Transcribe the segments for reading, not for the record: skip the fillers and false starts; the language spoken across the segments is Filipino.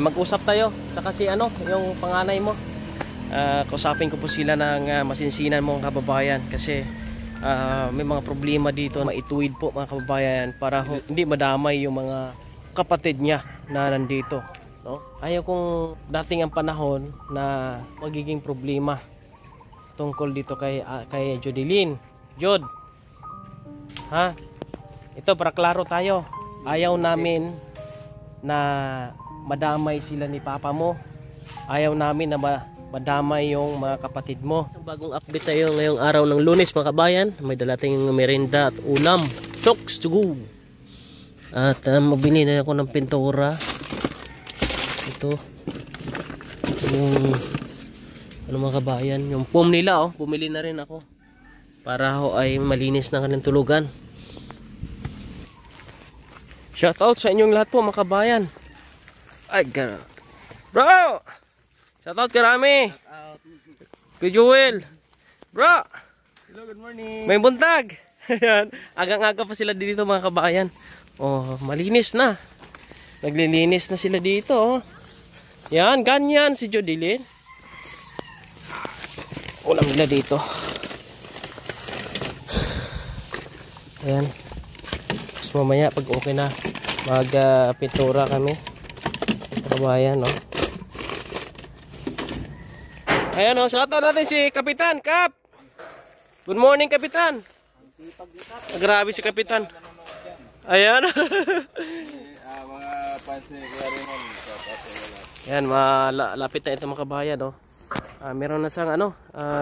mag-usap tayo. Saka si ano, yung panganay mo. Kausapin ko po sila ng masinsinan mong kababayan kasi may mga problema dito, maituwid po mga kababayan para hindi madamay yung mga kapatid niya na nandito, no? Ayaw kong dating ang panahon na magiging problema tungkol dito kay Jodeline. Jod, ha? Ito para klaro tayo. Ayaw namin na madamay sila ni papa mo. Ayaw namin na madamay yung mga kapatid mo. Isang bagong update tayo ngayong araw ng Lunes mga kabayan. May dalating merienda at ulam. Chokes to go! At mabili na ako ng pintura. Ito. Yung ano mga kabayan, yung foam nila oh. Bumili na rin ako. Para ho ay malinis na kanilang tulugan. Shout out sa inyong lahat po mga kabayan. Ay gara. Bro! Shoutout karami. Kuya Joel. Bro. Hello, good morning. May buntag. Agang-aga pa sila dito mga kabayan. Oh, malinis na. Naglilinis na sila dito. Oh. Yan, ganyan si Jodeline. Ulam nila dito. Ayan. Tapos mamaya pag okay na magpintura kami. Kabayan, no? Ayan o, shoutout natin si Kapitan, Kap! Good morning, Kapitan! Grabe si Kapitan. Ayan. Mga fans ni Kuya Raymond. Ayan, malapit na ito mga kabayan, no? Meron na siyang ano,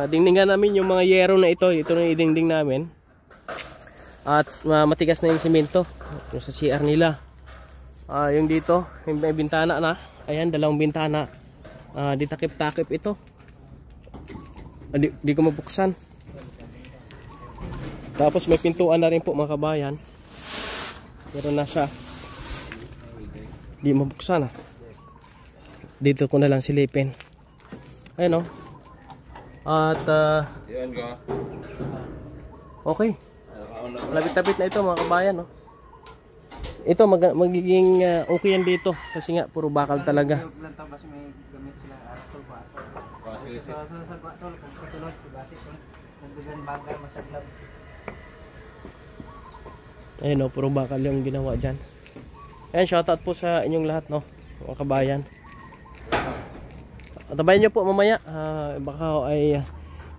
dingdingan namin yung mga yero na ito. Ito na idingding namin. At matigas na yung simento. Yung sa CR nila. Yung dito, may bintana na. Ayan, dalawang bintana. Di takip-takip ito. Di ko mabuksan. Tapos may pintuan na rin po mga kabayan. Meron na siya. Di mabuksan ah. Dito ko na lang silipin. Ayun oh. At Yan ka. okay. Lapit-lapit na ito mga kabayan oh. Ito magiging okay yan dito. Kasi nga puro bakal talaga. Ayun o, puro bakal yung ginawa dyan. Ayan, shoutout po sa inyong lahat, no, mga kabayan. Tabayan nyo po mamaya. Baka ay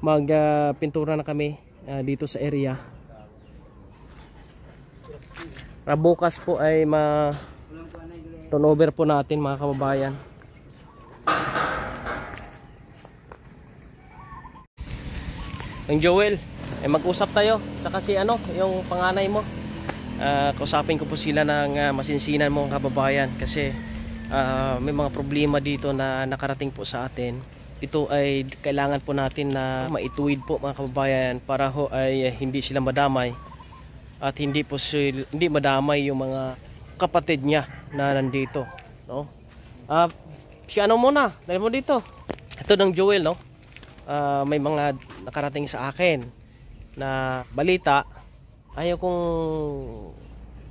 magpintura na kami dito sa area. Bukas po ay turnover po natin mga kababayan. Ang Joel, mag-usap tayo. Saka si ano, yung panganay mo. Kausapin ko po sila ng masinsinan mong kababayan kasi may mga problema dito na nakarating po sa atin. Ito ay kailangan po natin na maituwid po mga kababayan para ho ay hindi sila madamay at hindi madamay yung mga kapatid niya na nandito, no? Si ano muna, dahil mo dito. Ito ng Joel, no? May mga nakarating sa akin na balita. Ayaw kong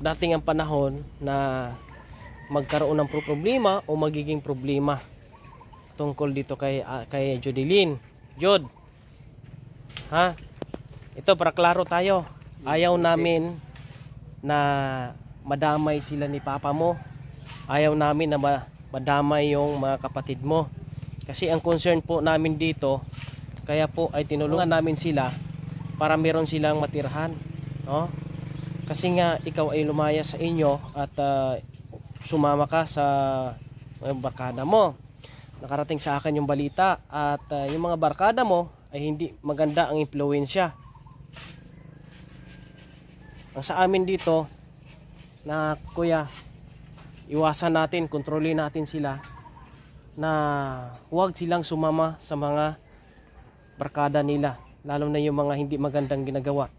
dating ang panahon na magkaroon ng problema o magiging problema tungkol dito kay Jodeline. Jod, ha? Ito para klaro tayo. Ayaw namin na madamay sila ni papa mo. Ayaw namin na madamay yung mga kapatid mo. Kasi ang concern po namin dito, kaya po ay tinulungan namin sila para meron silang matirhan, no? Kasi nga ikaw ay lumaya sa inyo at sumama ka sa barkada mo. Nakarating sa akin yung balita at yung mga barkada mo ay hindi maganda ang impluwensya. Ang sa amin dito na kuya, iwasan natin, kontrolin natin sila na huwag silang sumama sa mga barkada nila, lalo na yung mga hindi magandang ginagawa.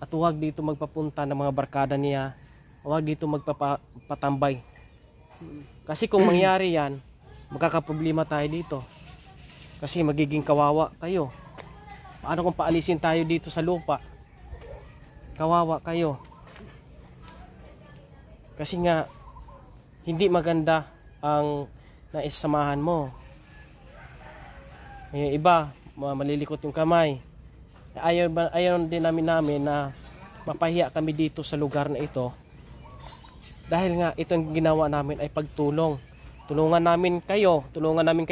At huwag dito magpapunta ng mga barkada niya, huwag dito magpapatambay. Kasi kung mangyari yan, magkakaproblema tayo dito. Kasi magiging kawawa kayo. Paano kung paalisin tayo dito sa lupa? Kawawa kayo. Kasi nga hindi maganda ang na isamahan mo. Yung iba, malilikot yung kamay. Ayaw din namin na mapahiya kami dito sa lugar na ito. Dahil nga itong ginawa namin ay pagtulong. Tulungan namin kayo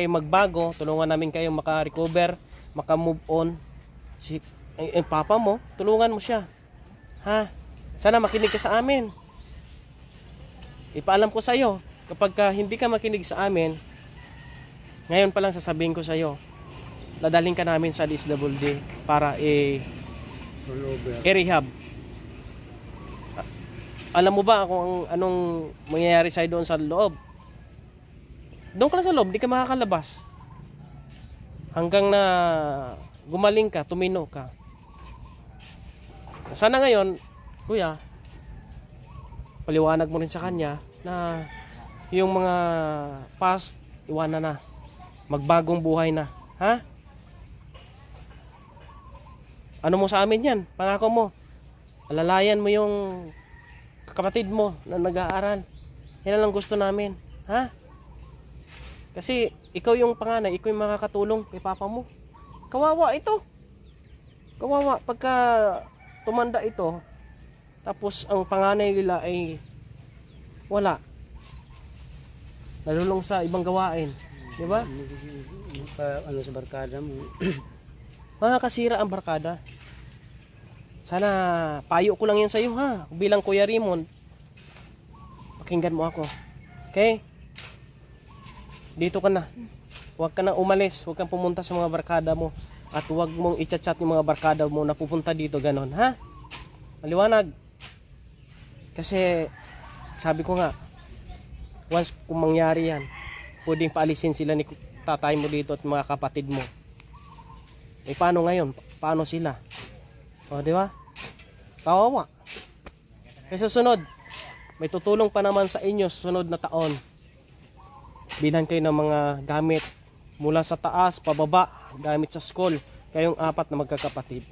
magbago, tulungan namin kayo maka-recover, maka-move on. Yung papa mo, tulungan mo siya. Ha? Sana makinig ka sa amin. Ipaalam ko sa iyo, kapag hindi ka makinig sa amin, ngayon pa lang sasabihin ko sa iyo, dadalhin ka namin sa DSWD para i-rehab. Alam mo ba kung anong mangyayari sa'yo doon sa loob? Doon ka lang sa loob, di ka makakalabas. Hanggang na gumaling ka, tumino ka. Sana ngayon, kuya, paliwanag mo rin sa kanya na yung mga past, iwanan na. Magbagong buhay na. Ha? Ano mo sa amin yan? Pangako mo. Alalayan mo yung kapatid mo na nag-aaral. Yan lang gusto namin. Ha? Kasi ikaw yung panganay, ikaw yung makakatulong kay papa mo. Kawawa ito. Kawawa pagka tumanda ito, tapos ang panganay nila ay wala. Nalulong sa ibang gawain. Di ba? Ano sa barkada mo? Makakasira ang barkada. Sana payo ko lang yan sa iyo ha. Bilang Kuya Raymond, pakinggan mo ako. Okay? Dito ka na. Huwag ka na umalis. Huwag kang pumunta sa mga barkada mo. At huwag mong i-chat yung mga barkada mo na pupunta dito. Ganon. Ha? Maliwanag. Kasi sabi ko nga, once kung mangyari yan, pwedeng paalisin sila ni tatay mo dito at mga kapatid mo. Eh paano ngayon? Paano sila? O, di ba? Kawawa. Kaya susunod, may tutulong pa naman sa inyo susunod na taon. Bilhan kayo ng mga gamit mula sa taas, pababa, gamit sa school. Kayong 4 na magkakapatid.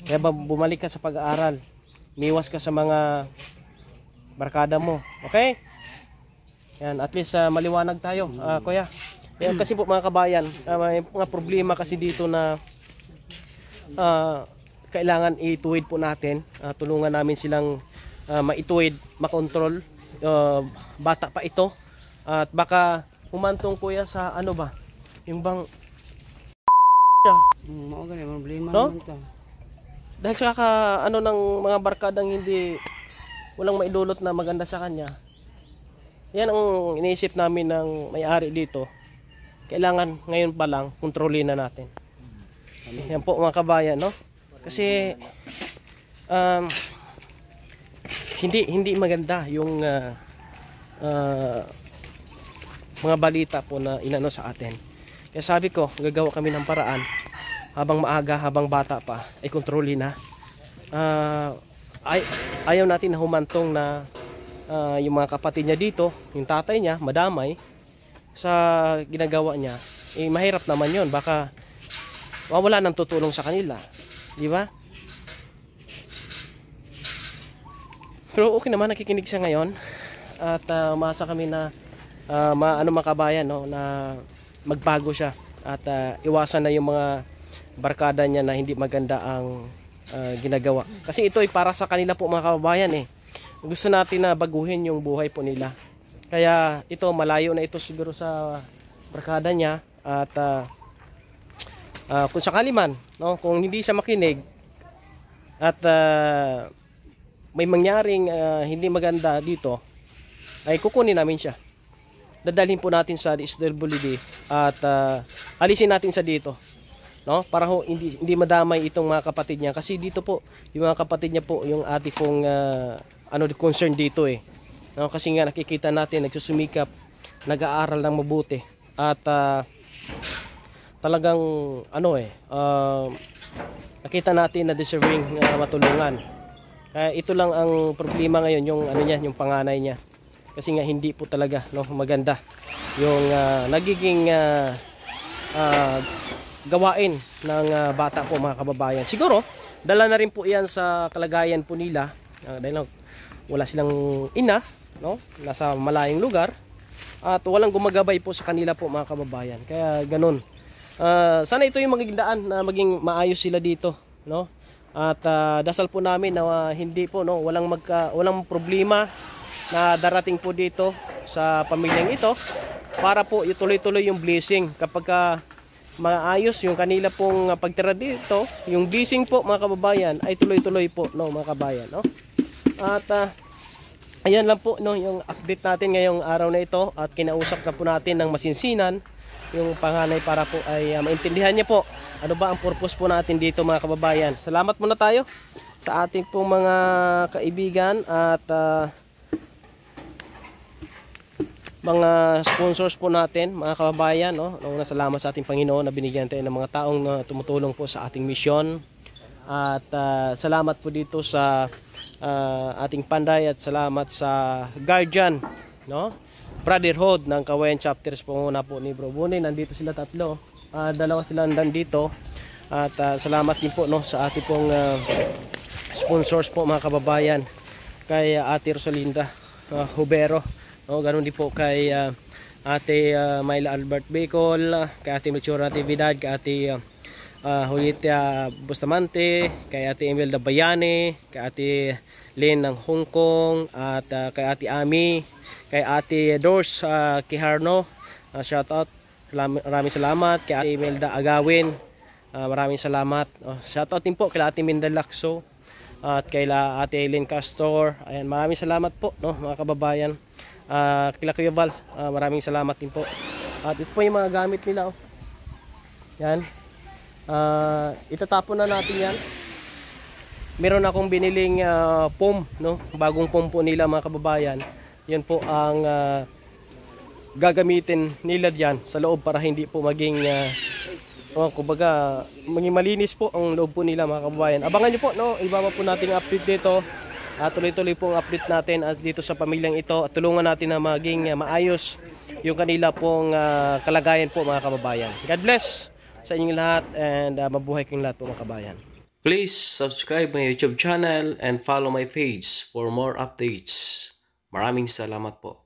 Kaya bumalik ka sa pag-aaral. Miwas ka sa mga barkada mo. Okay? Yan, at least maliwanag tayo, kuya. Yan, kasi po mga kabayan, may mga problema kasi dito na kailangan ituwid po natin. Tulungan namin silang maituwid, makontrol. Bata pa ito. At baka humantong kuya sa ano ba? Yung bang Mao gani problema no? naman ta. Dahil sa ano ng mga barkadang hindi walang maidulot na maganda sa kanya. Yan ang iniisip namin ng may-ari dito. Kailangan ngayon pa lang kontrolin na natin. Yan po mga kabayan, no? Kasi hindi maganda yung mga balita po na inano sa atin. Kaya sabi ko, gagawa kami ng paraan habang maaga, habang bata pa, ay kontrolin na. Ayaw natin na humantong na yung mga kapatid niya dito, yung tatay niya, madamay sa ginagawa niya. Eh, mahirap naman yun. Baka wala nang tutulong sa kanila. Di ba? Pero okay naman, nakikinig siya ngayon. At umasa kami na makabayan, no, na magbago siya. At iwasan na yung mga barkada niya na hindi maganda ang ginagawa. Kasi ito ay para sa kanila po mga kababayan eh. Gusto natin na baguhin yung buhay po nila. Kaya ito, malayo na ito siguro sa barkada niya. At kung sakali man, no, kung hindi siya makinig at may mangyaring hindi maganda dito, ay kukunin namin siya. Dadalhin po natin sa DSWD at alisin natin sa dito, no, para ho hindi madamay itong mga kapatid niya. Kasi dito po yung mga kapatid niya po yung ati pong concern dito eh, no, kasi nga nakikita natin nagsusumikap, nag-aaral ng mabuti at talagang nakita natin na deserving matulungan. Kaya ito lang ang problema ngayon, yung yung panganay niya. Kasi nga hindi po talaga, no, maganda yung nagiging gawain ng bata po mga kababayan. Siguro dala na rin po 'yan sa kalagayan po nila dahil wala silang ina, no, nasa malayong lugar. at walang gumagabay po sa kanila po mga kababayan. Kaya ganun. Sana ito yung magiging daan na maging maayos sila dito, no? At dasal po namin na hindi po, no, walang problema na darating po dito sa pamilyang ito para po ituloy-tuloy yung blessing kapag maayos yung kanila pong pagtira dito. Yung blessing po mga kababayan ay tuloy-tuloy po, no, mga kabayan, no? At ayan lang po, no, yung update natin ngayong araw na ito, at kinausap na po natin ng masinsinan yung panganay para po ay maintindihan niya po ano ba ang purpose po natin dito mga kababayan. Salamat muna tayo sa ating pong mga kaibigan at mga sponsors po natin mga kababayan, no? Una, salamat sa ating Panginoon na binigyan tayo ng mga taong tumutulong po sa ating misyon. At salamat po dito sa ating panday, at salamat sa guardian, no, brotherhood ng Kawayan chapters po muna po ni Bro Bunay. Nandito sila tatlo, dalawa sila nandito. At salamat din po, no, sa ating pong sponsors po mga kababayan, kay Ate Rosalinda Hubero, no, ganoon din po kay Ate Myla Albert Bicol, kay Ate Melchora Natividad, kay Ate Julieta Bustamante, kay Ate Imelda Bayani, kay Ate Lynn ng Hong Kong, at kay Ate Ami, kay Ate Dors Kiharno, shout out, maraming salamat. Kay Ate Imelda Agawin, maraming salamat. Shout out din po kay Ate Minda Lacso, at kay Ate Eileen Castor. Ayan, maraming salamat po, no, mga kababayan. Kay Kuya Val, maraming salamat din po. At ito po yung mga gamit nila, oh. Yan. Itatapon na natin yan. Meron akong biniling foam, no, bagong foam po nila mga kababayan. Yan po ang gagamitin nila diyan sa loob para hindi po maging kumbaga maging malinis po ang loob po nila mga kababayan. Abangan niyo po, no, ibaba po natin ang update dito. Tuloy-tuloy po ang update natin dito sa pamilyang ito, at tulungan natin na maging maayos yung kanila pong kalagayan po mga kababayan. God bless sa inyong lahat, and mabuhay kayong lahat po mga kabayan. Please subscribe my YouTube channel and follow my page for more updates. Maraming salamat po.